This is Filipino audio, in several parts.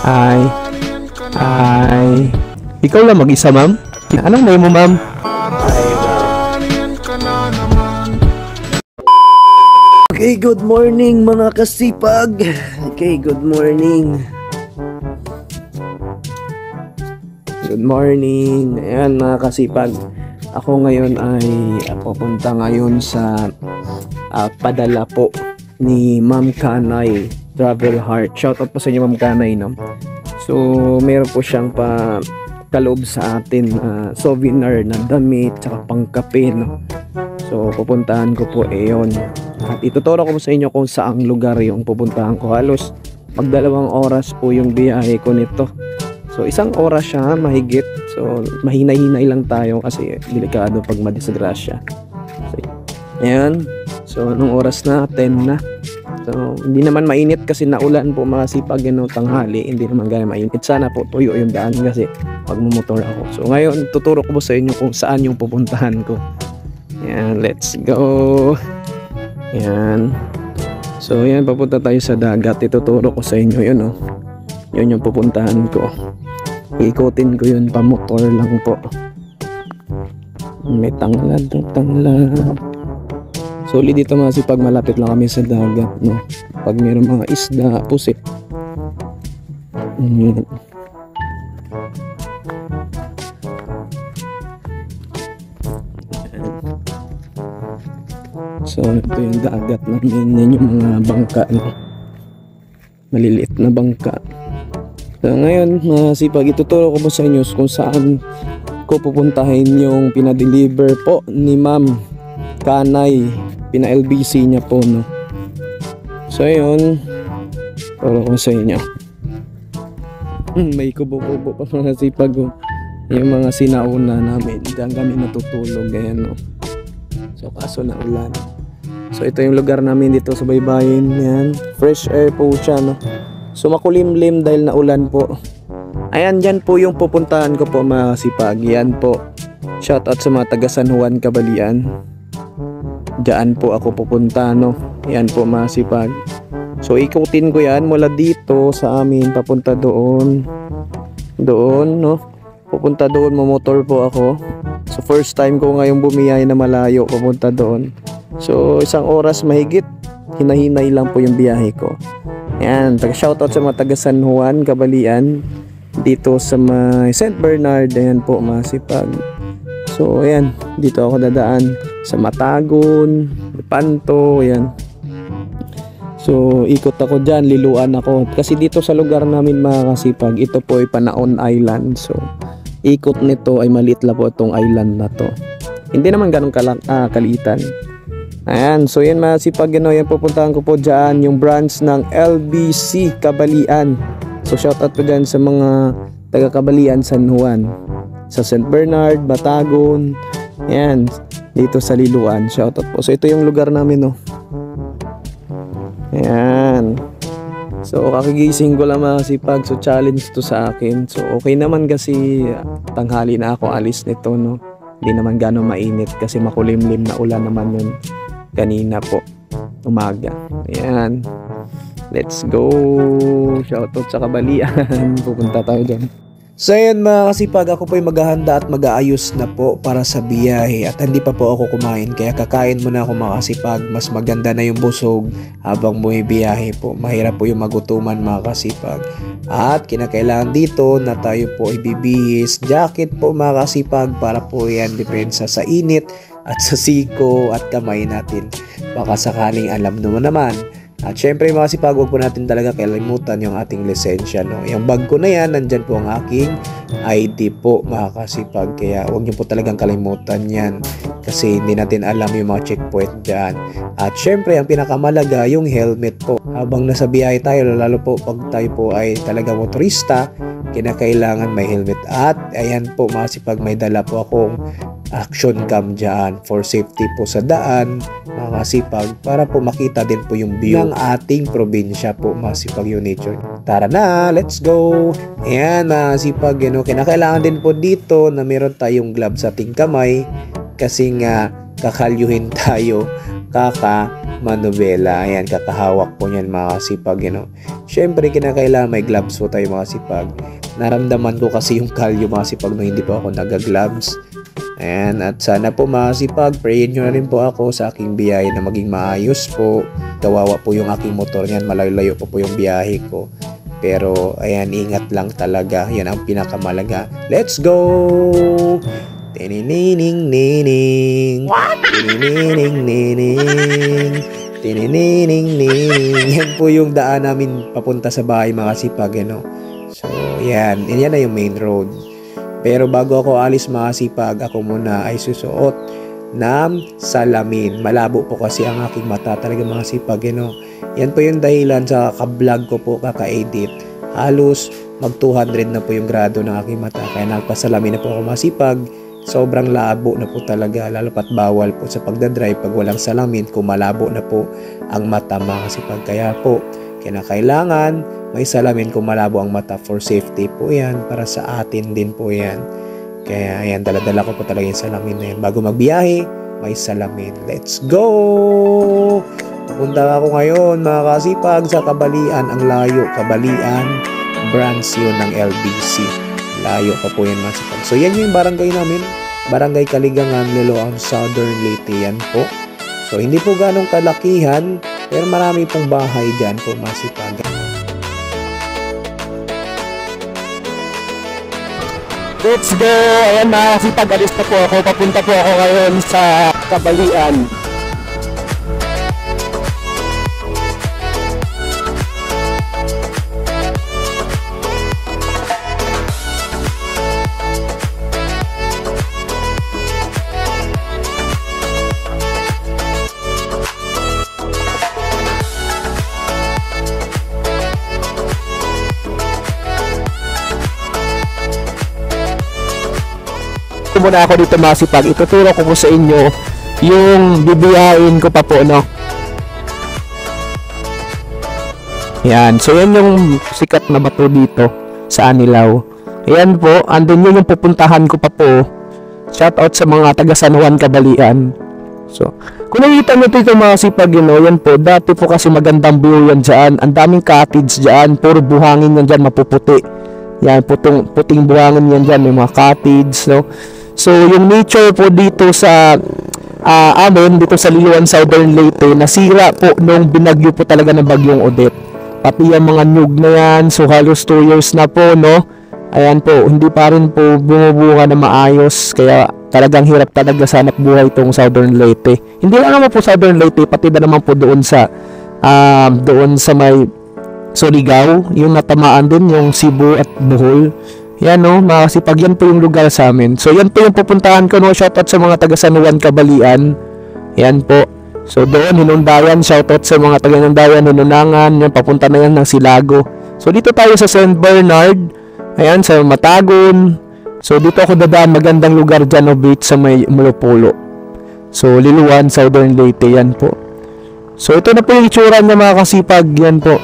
Ay, ay. Ikaw lang mag-isa, ma'am? Anong name mo, ma'am? Okay, good morning mga kasipag. Okay, good morning. Good morning. Ayan mga kasipag. Ako ngayon ay pupunta ngayon sa padala po ni Ma'am Kanay Travel Heart. Shoutout po sa inyo, Ma'am Kanay, no? So, meron po siyang kaloob sa atin souvenir na damit tsaka pangkape, no? So, pupuntahan ko po yun. At ituturo ko sa inyo kung saang lugar yung pupuntahan ko. Halos magdalawang oras po yung biyahe ko nito. So, 1 oras siya mahigit. So, mahinay-hinay lang tayo kasi delikado pag madisgrasya. So, ayan. So, anong oras na? 10 na. So, hindi naman mainit kasi naulan po mga sipag tanghali. Hindi naman gaya mainit. Sana po tuyo yung daan kasi pagmumotor ako. So, ngayon tuturo ko po sa inyo kung saan yung pupuntahan ko. Ayan, let's go. Ayan. So, ayan, papunta tayo sa dagat. Ituturo ko sa inyo yun, oh. Yun yung pupuntahan ko. Ikutin ko yun, pamotor lang po. May tanglad. Solid dito mga sipag, malapit lang kami sa dagat, no? Pag mayroong mga isda, pusit. Ayan. So, ito yung dagat namin. Yan yung mga bangka, no? Maliliit na bangka. So, ngayon, mga sipag, ituturo ko po sa inyo kung saan ko pupuntahin yung pinadeliver po ni Ma'am Kanay. Pina-LBC niya po, no? So, ayun. Turo ko sa inyo. May kubo-kubo pa mga sipag, oh. Yung mga sinauna namin. Diyan kami natutulog, ayan, no? So, kaso na ulan. So, ito yung lugar namin dito sa baybayin. Yan. Fresh air po siya, no? So, makulimlim dahil na ulan po. Ayan, dyan po yung pupuntahan ko po mga sipag. Yan po. Shoutout sa mga taga San Juan, Cabalian. Diyan po ako pupunta, no? Yan po mga sipag. So, ikutin ko yan mula dito sa amin. Papunta doon. Doon, no? Pupunta doon. Mamotor po ako. So, first time ko ngayong bumiyay na malayo. Pupunta doon. So, 1 oras mahigit. Hinahinay lang po yung biyahe ko. Ayan, shoutout sa mga taga San Juan, Cabalian. Dito sa St. Bernard. Ayan po, masipag. So, ayan. Dito ako dadaan sa Matagon, Panto, ayan. So, ikot ako dyan. Liluan ako. Kasi dito sa lugar namin mga kasipag, ito po ay Panaon Island. So, ikot nito ay maliit lang po itong island na to. Hindi naman ganun kaliitan. Ayan, so yan mga sipag, yan pupuntahan ko po dyan, yung branch ng LBC Cabalian. So shoutout po dyan sa mga taga Cabalian, San Juan, sa St. Bernard, Batagon, ayan, dito sa Liluan, shoutout po. So ito yung lugar namin, no? Ayan. So kakigising ko lang mga sipag, so challenge to sa akin. So okay naman kasi tanghali na ako alis nito, no? Hindi naman gano'ng mainit kasi makulimlim na ulan naman yun kanina po, umaga. Ayan. Let's go. Shoutout sa Cabalian. Pupunta tayo dyan. So ayan mga kasipag, ako po ay maghahanda at mag-aayos na po para sa biyahe. At hindi pa po ako kumain. Kaya kakain muna ako mga kasipag. Mas maganda na yung busog habang bumibiyahe po. Mahirap po yung magutuman mga kasipag. At kinakailangan dito na tayo po ibibihis jacket po mga kasipag para po yan depensa sa init at sa siko at kamay natin. Baka sakaling alam naman. At syempre mga kasipag, huwag po natin talaga kalimutan yung ating lisensya, no? Yung bag ko na yan, nandyan po ang aking ID po mga kasipag. Kaya huwag nyo po talagang kalimutan yan kasi hindi natin alam yung mga checkpoint dyan. At syempre ang pinakamalaga yung helmet po. Habang nasa biyahe tayo, lalo po pag tayo po ay talaga motorista, kinakailangan may helmet. At ayan po mga kasipag, may dala po akong action cam dyan for safety po sa daan mga kasipag, para po makita din po yung view ng ating probinsya po mga kasipag, yung nature. Tara na, let's go. Ayan mga kasipag, kinakailangan din po dito na meron tayong glove sa ating kamay kasi nga kakalyuhin tayo kaka-manubela. Ayan, kakahawak po niyan mga kasipag, you know. Syempre, kinakailangan may gloves po tayo mga kasipag. Naramdaman ko kasi yung kalyo mga kasipag nung hindi po ako nag-gloves. Ayan, at sana po mga kasipag, prayin nyo na rin po ako sa aking biyahe na maging maayos po. Kawawa po yung aking motor niyan, malayo-layo po yung biyahe ko. Pero, ayan, ingat lang talaga. Yan ang pinakamalaga. Let's go! Tinining-nining. Tinining-nining. Tinining-nining. Yan po yung daan namin papunta sa bahay mga kasipag, ano. So, yan. Yan na yung main road. Pero bago ako alis mga kasipag, ako muna ay susuot ng salamin. Malabo po kasi ang aking mata talaga mga kasipag, ano. Yan po yung dahilan sa ka-vlog ko po, kaka-edit. Halos mag 200 na po yung grado ng aking mata. Kaya nagpasalamin na po ako masipag. Sobrang labo na po talaga. Lalo pat bawal po sa pagdadrive pag walang salamin kung malabo na po ang mata mga kasipag. Kaya po, kinakailangan may salamin kung malabo ang mata for safety po yan. Para sa atin din po yan. Kaya ayan, daladala ko po talaga yung salamin na yan. Bago magbiyahe, may salamin. Let's go! Punta ako ngayon mga kasipag sa Kabalian. Ang layo, Kabalian branch yun ng LBC. Layo pa po yan mga kasipag. So yan yung barangay namin, Barangay Kaligangan, Liloan, Southern Leyte. Yan po. So hindi po ganong kalakihan, pero marami pong bahay dyan po mga kasipag. Let's go! Ayan mga kasipag, alis na po ako. Papunta po ako ngayon sa Kabalian. Muna ako dito mga kasipag, ituturo ko po sa inyo yung bibiyahin ko pa po, no. Yan, so yan yung sikat na bato dito sa Anilaw. Ayan po, andun yun yung pupuntahan ko pa po. Shout out sa mga taga San Juan, Kabalian. So, kung nakikita nyo dito mga kasipag, you know, yan po, dati po kasi magandang view yan dyan. Ang daming cottage dyan, puro buhangin yan dyan, mapuputi. Yan, puting buhangin yan dyan, may mga cottage, no. So, yung nature po dito sa amin, dito sa Liloan, Southern Leyte, nasira po nung binagyo po talaga ng bagyong Odette. Pati yung mga nyug na yan, so halos 2 years na po, no? Ayan po, hindi pa rin po bumubuka na maayos, kaya talagang hirap talaga sa hanap buhay itong Southern Leyte. Hindi lang naman po Southern Leyte, pati na naman po doon sa may Surigao, yung natamaan din, yung Cebu at Bohol. Yan, no, mga kasipag, yan po yung lugar sa amin. So yan po yung pupuntahan ko, no. Shoutout sa mga taga San Juan, Kabalian. Yan po. So doon, Hinundayan, shoutout sa mga taga Hinundayan, Hinunangan. Yan, papunta na yan ng Silago. So dito tayo sa St. Bernard. Ayan, sa Matagon. So dito ako dadaan, magandang lugar dyan, no, beach sa may Mulopolo. So Liloan, Southern Leyte, yan po. So ito na po yung itsura niya mga kasipag, yan po.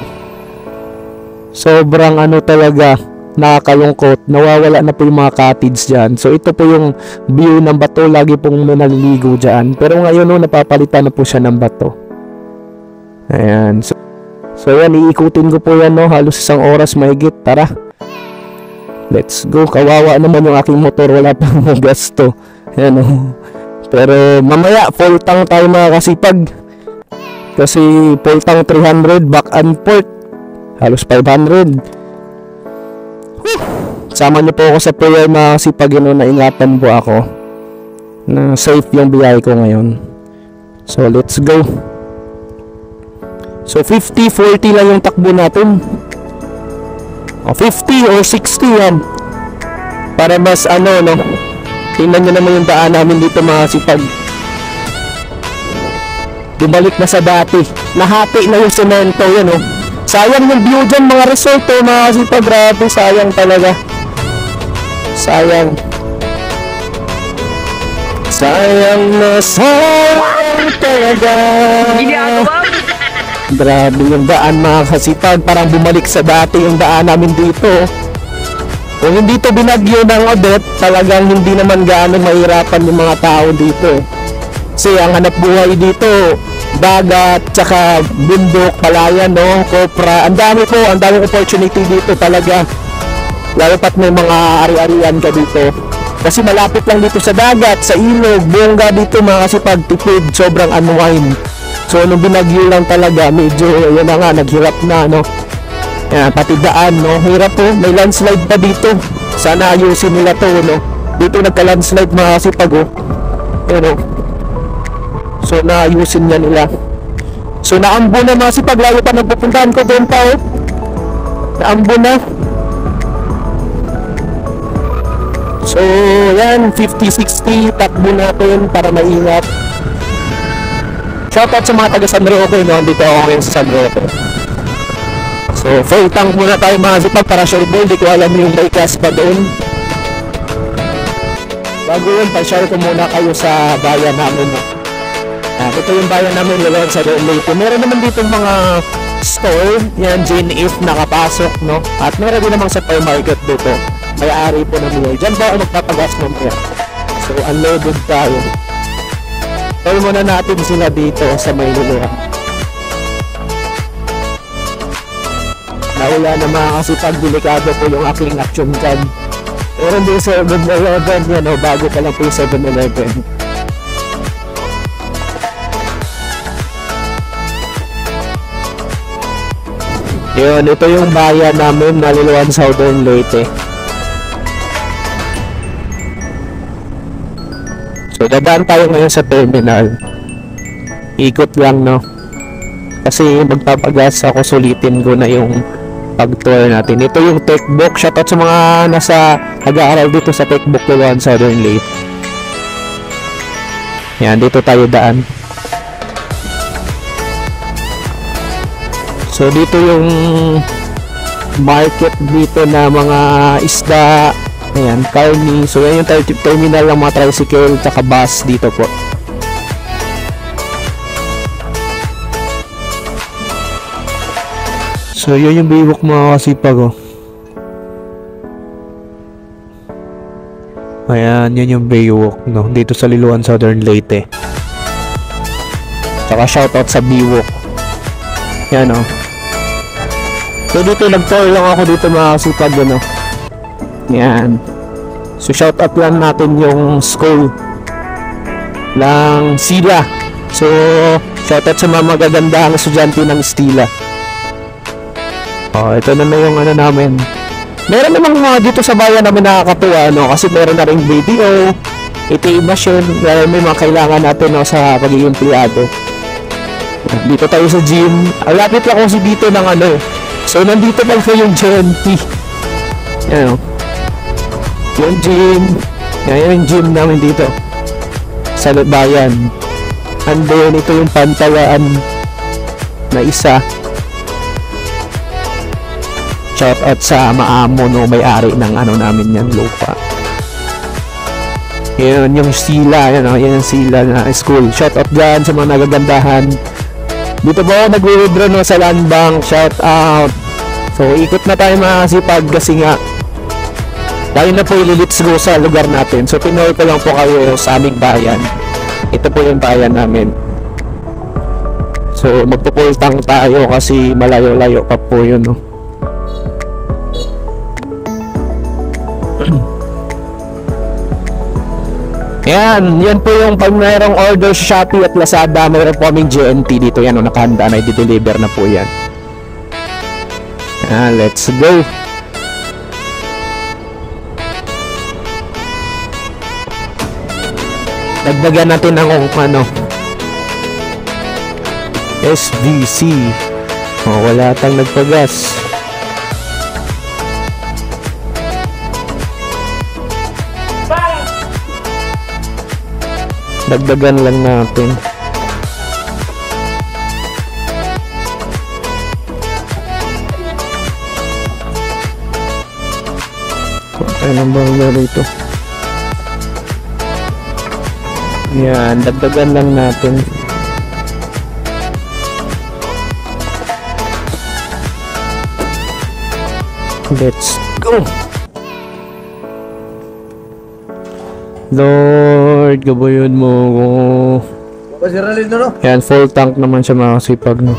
Sobrang ano talaga, nakakalungkot, nawawala na po yung mga cottage dyan. So ito po yung view ng bato, lagi pong may naliligo dyan. Pero ngayon, no, napapalitan na po siya ng bato. Ayan. So yan, iikutin ko po yan, no, halos 1 oras mahigit. Tara, let's go. Kawawa naman yung aking motor, wala pang gasto. Ayan, no. Pero mamaya full tank tayo mga kasipag, kasi full tank 300, back and forth halos 500. Sama niyo po ako sa prayer mga kasipag, yun, na ingatan po ako na safe yung biyahe ko ngayon. So let's go. So 50-40 lang yung takbo natin, o 50 or 60 yan, para mas ano, no. Tingnan nyo naman yung daan namin dito mga kasipag. Bumalik na sa dati, nahati na yung semento, yan, no. Sayang yung view dyan mga resort, mga kasipag, grabe, sayang talaga. Sayang. Sayang na sayang talaga. Grabe yung daan mga kasipag, parang bumalik sa dati yung daan namin dito. Kung hindi to binagyo ng Odette, talagang hindi naman gaano mahirapan yung mga tao dito. Kasi ang hanap buhay dito, dagat, tsaka bundok, palayan, no, kopra. Ang dami opportunity dito talaga. Lalo pat may mga ari-arian ka dito. Kasi malapit lang dito sa dagat, sa ilog, bongga dito mga kasipag, tipid, sobrang unwind. So nung binagyo lang talaga, medyo yan na nga, naghirap na, no. Yan, pati daan, no, hirap po, may landslide pa dito. Sana ayusin nila to, no. Dito nagka-landslide mga kasipag, oh. Yan, oh. So naayusin niya nila. So naambo na mga kasipag, layo pa nagpupuntahan ko doon pa, oh. Naambo na. So, yan, 50-60, takbo natin para maingat. Shoutout sa mga taga San Roque, no? Dito ako ngayon sa San Roque. So, full tank muna tayo mga zipag para sure ball. Di ko alam yung may cast pa doon. Bago yun, pa-share ko muna kayo sa bayan namin, no? Ito yung bayan namin, yun sa doon dito. Meron naman dito mga store, yan, Jane If, nakapasok, no? At meron din namang supermarket dito. May-ari po na nila. Diyan ba ako magpapagas mamaya? So, unloaded tayo. Tayo muna natin sila dito sa Maynila. Naula na mga kasipag, delikado po yung aking action card. Pero hindi 7-Eleven yan, o, bago pa lang po yung 7-Eleven. Yun, ito yung bayan namin, Naliloan, Southern Leyte. So, dadaan tayo ngayon sa terminal. Ikot lang, no? Kasi magpapagas ako, sulitin ko na yung pag-tour natin. Ito yung Techbook. Shoutout sa mga nasa nag-aaral dito sa Techbook Naliloan, Southern Leyte. Yan, dito tayo daan. So, dito yung market dito na mga isda. Ayan, Carney. So, yan yung terminal ng mga tricycle tsaka bus dito po. So, yun yung Baywalk mga kasipag, oh. Ayan, yun yung Baywalk, no? Dito sa Liloan, Southern Leyte. Tsaka shoutout sa Baywalk. Yan, oh. So, dito nag-tour lang ako dito mga kasipag, ano. Yan. So, shoutout lang natin yung school ng Stila. So, shoutout sa mga magagandang estudyante ng Stila. Oh, ito na yung ano namin. Meron namang mga dito sa bayan namin nakakatuwa, no? Kasi meron na rin video, ATM machine, may mga kailangan natin, no, sa pagiging empleyado. Dito tayo sa gym. Lapit lang kasi dito ng ano. So, nandito pa yung GNT. Yan, no? Yung gym. Yan yung gym namin dito sa bayan. And then ito yung pantalaan na isa. Shout out sa maamo, no, may-ari ng ano namin yan, lupa. Yan yung Sila, yan, no? Yan yung Sila na school. Shout out dyan sa mga nagagandahan. Dito po nagwi-withdraw, no, sa land bank. Shout out. So, ikot na tayo mga kasipag kasi nga tayo na po ililits go sa lugar natin. So, pinoy ko lang po kayo sa aming bayan. Ito po yung bayan namin. So, magpupultang tayo kasi malayo-layo pa po yun, no? Yan po yung pag mayroong order sa Shopee at Lazada, mayroon po kaming GNT dito. Yan, no, nakahanda na, i-deliver na po yan. Let's go! Dagdagan natin ng ano, SVC. Wala tang nagpagas. Dagdagan lang natin. Kaya nang bang ito. Yan, dagdagan lang natin. Let's go! Lord, gabayan mo ko. Yan, full tank naman siya mga kasipag, no.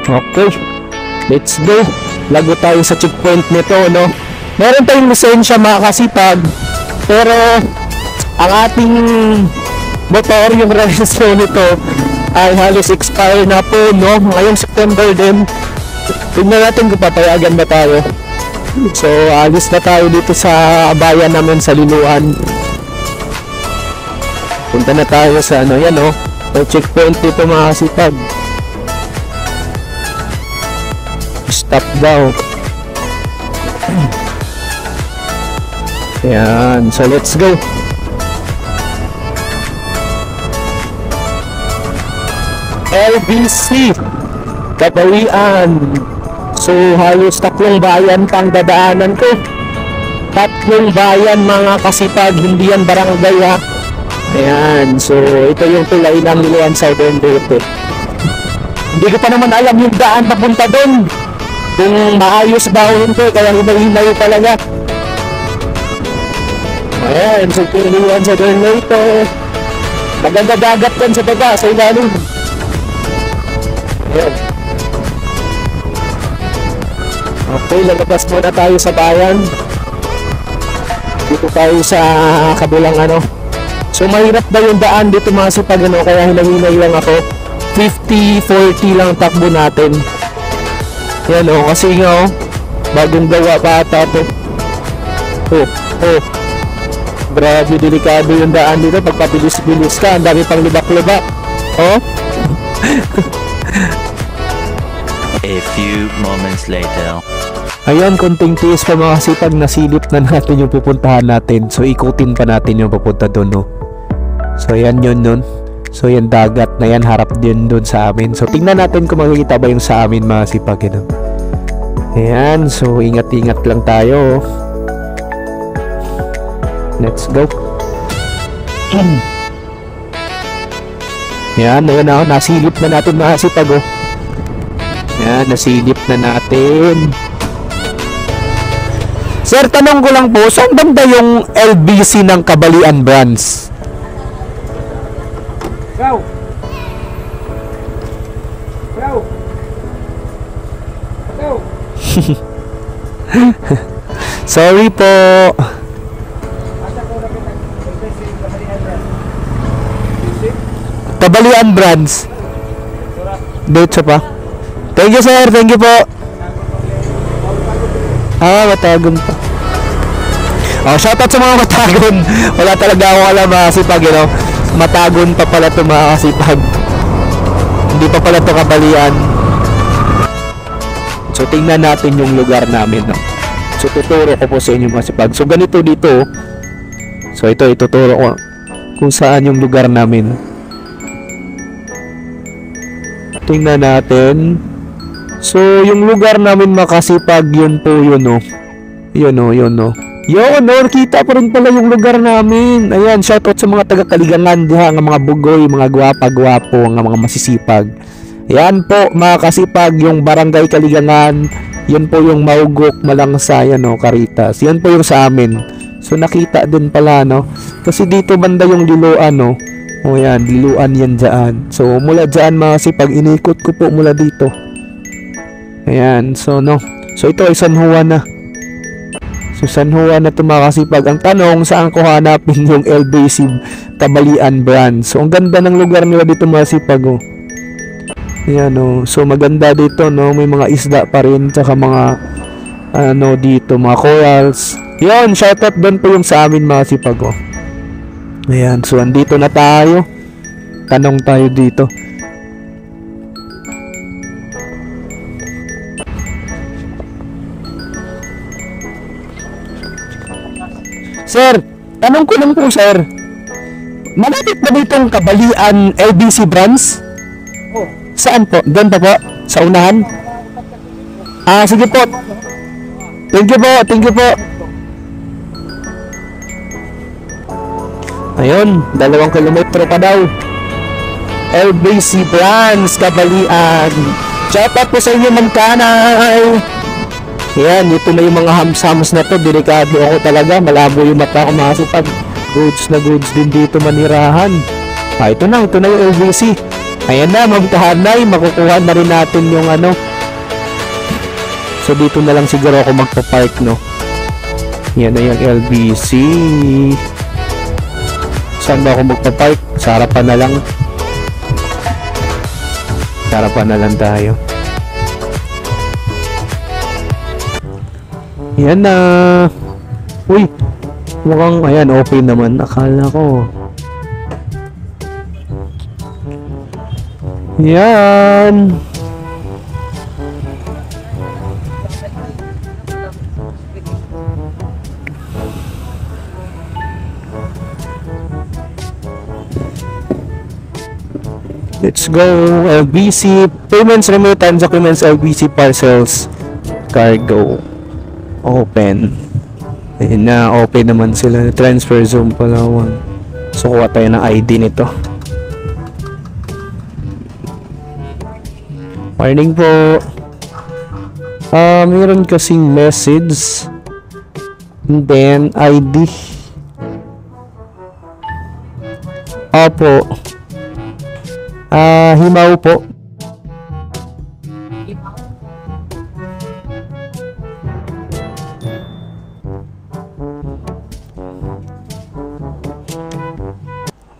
Okay, let's go. Lago tayo sa checkpoint nito, no. Meron tayong lisensya mga kasipag, pero ang ating motor, yung registro nito ay halos expire na po, no. Ngayong September din. Tignan natin kung papayagan ba tayo. So alis na tayo dito sa bayan namin sa Liloan. Punta na tayo sa ano, yan, no. May checkpoint dito mga kasipag. Stop daw. Yan, so let's go. LBC Kabalian. So halos 3 bayan pang dadaanan ko. 3 bayan mga kasipag, hindi yan barangay, ha. Ayan, so ito yung tulay ng Liloan Southern Leyte. Hindi ko pa naman alam yung daan papunta doon, kung maayos ba o hindi, kaya hinay-hinay talaga. Ayan, so Liloan Southern Leyte. Maganda dagat yan sa baba, sa ilalim. Ayan. Okay, lalabas muna tayo sa bayan. Dito tayo sa kabilang ano. So mahirap daw yung daan dito mga sipag, ano, kaya hinay-hinay lang ako. 50-40 lang takbo natin. Yan, oh, kasi nga, oh, bagong gawa pa ata to. Grabe, delikado yung daan dito. Pagpapilis-bilis ka, ang dami pang libak-libak. Oh. A few moments later. Ayan, konting tiis pa mga kasipag, nasilip na natin yung pupuntahan natin. So ikutin pa natin yung pupunta doon, no. So ayan yun nun. So yan dagat na yan, harap din doon sa amin. So tingnan natin kung makikita ba yung sa amin mga kasipag, ano. Ayan, so ingat-ingat lang tayo. Let's go. Ayan, ayan ako, nasilip na natin mga kasipag, oh. Ayan, nasilip na natin. Sir, tanong ko lang po, saan banda yung LBC ng Kabalian branch? Go! Go! Go! Sorry po. Kabalian branch. Dito pa. Thank you sir, thank you po. Matagon pa. Shoutout sa mga matagon. Wala talaga akong alam mga kasipag, you know. Matagon pa pala ito mga kasipag. Hindi pa pala ito Kabalian. So tingnan natin yung lugar namin, no. So tuturo ko po sa inyo mga kasipag. So ganito dito. So ito ituturo ko kung saan yung lugar namin. Tingnan natin. So yung lugar namin mga kasipag, yun po yun, no. Yun, no, yun, no. Yun, no, kita pa rin pala yung lugar namin. Ayan, shoutout sa mga taga-Kaligangan diha, nga mga bugoy, mga gwapa-gwapo, nga mga masisipag. Ayan po mga kasipag, yung barangay Kaligangan. Yun po yung Maugok, Malangsa, yan, no, Caritas. Yan po yung sa amin. So nakita din pala, no. Kasi dito banda yung Liloan, no. O yan, Liloan yan dyan. So mula dyan mga kasipag, inikot ko po mula dito. Ayan, so no. So ito ay San Juan na. So San Juan na ito mga kasipag. Ang tanong, saan ko hanapin yung LBC Kabalian branch? So ang ganda ng lugar nila dito mga kasipag, oh. Ayan, oh. So maganda dito, no. May mga isda pa rin, tsaka mga ano dito, mga corals. Yun, shoutout doon po yung sa amin mga kasipag, oh. Ayan, so andito na tayo. Tanong tayo dito. Sir, tanong ko lang po sir, malapit ba ditong Kabalian LBC branch? Oh. Saan po? Doon pa po? Sa unahan? Sige po. Thank you po, thank you po. Ayun, 2 kilometro pa daw. LBC branch, Kabalian. Shout out po sa inyo, Ma'am Kanay. Yan, ito na yung mga hams-hams na to. Delikado ako talaga. Malabo yung mata ko, mga kasipag. Goods na goods din dito manirahan. Ito na yung LBC. Ayan na, Ma'am Kanay. Makukuha na rin natin yung ano. So dito na lang siguro ako magpa-park, no. Yan na yung LBC. Saan ba ako magpa-park? Sa harapan na lang. Sa harapan na lang tayo. Yan na. Uy, mukhang ayan, okay naman. Akala ko. Yan. Let's go. LBC payments, remittance documents, LBC parcels, cargo. Open. Ayun na, open naman sila. Transfer zone Palawan. So kuha tayo ng ID nito. Morning po. Meron kasing message. And then ID. Opo. Himaw po.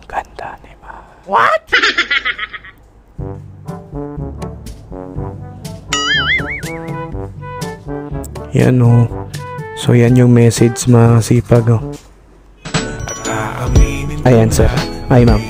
Ganda ni Ma. What? Yan o. So yan yung message, mga sipag o. Ayan sir. Ay ma'am.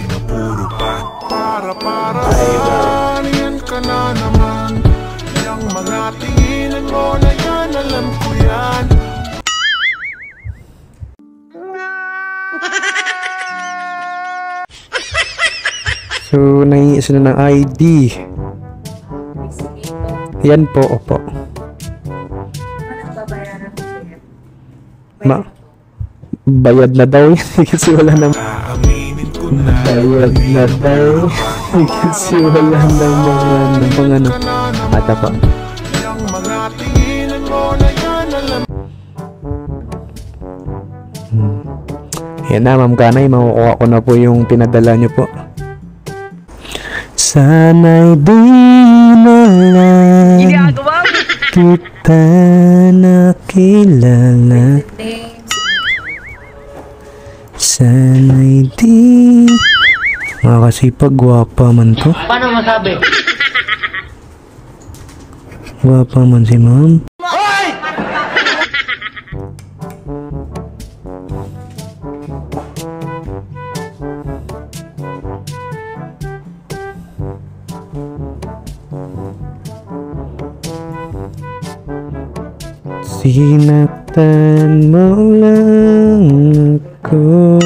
So, naiisa na ng ID. Yan po, opo. Bayad na daw yan. Kasi wala na. Bayad na daw. Kasi wala na mga ano. Ata pa. Yan na, Ma'am Kanay. Makukuha ko na po yung pinadala nyo po. Sana'y di na lang kita nakilala. Sana'y di. Mga kasipag, gwapa man to. Paano masabi? Gwapa man si ma'am. Sinaktan mo lang ako.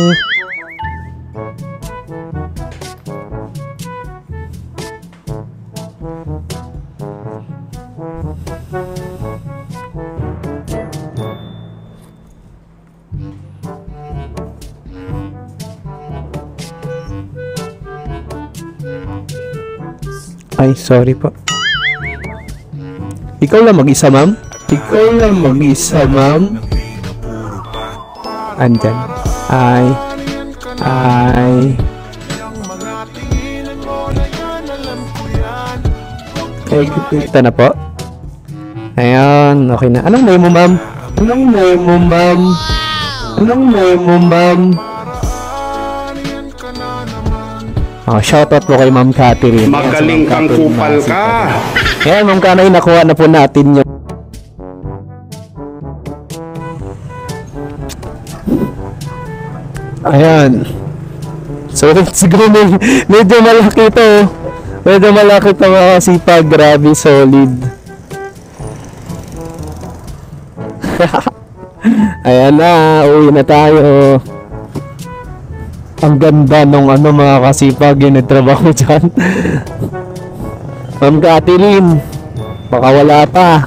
Ay, sorry po. Ikaw lang mag-isa, ma'am? Ikaw lang mag-isa, ma'am? Andyan. Ay. Okay, kita na po. Ayan, okay na. Anong name mo, ma'am? Shoutout po kay Ma'am Catherine. Magaling kang kupal ka. Ayan, Ma'am Kanay, nakuha na po natin yung ayan. So, siguro medyo malaki to. Medyo malaki to, mga kasipag. Grabe, solid. Ayan na, uwi na tayo. Ang ganda nung ano, mga kasipag, yung nagtrabaho dyan. Ma'am Catherine, baka wala pa.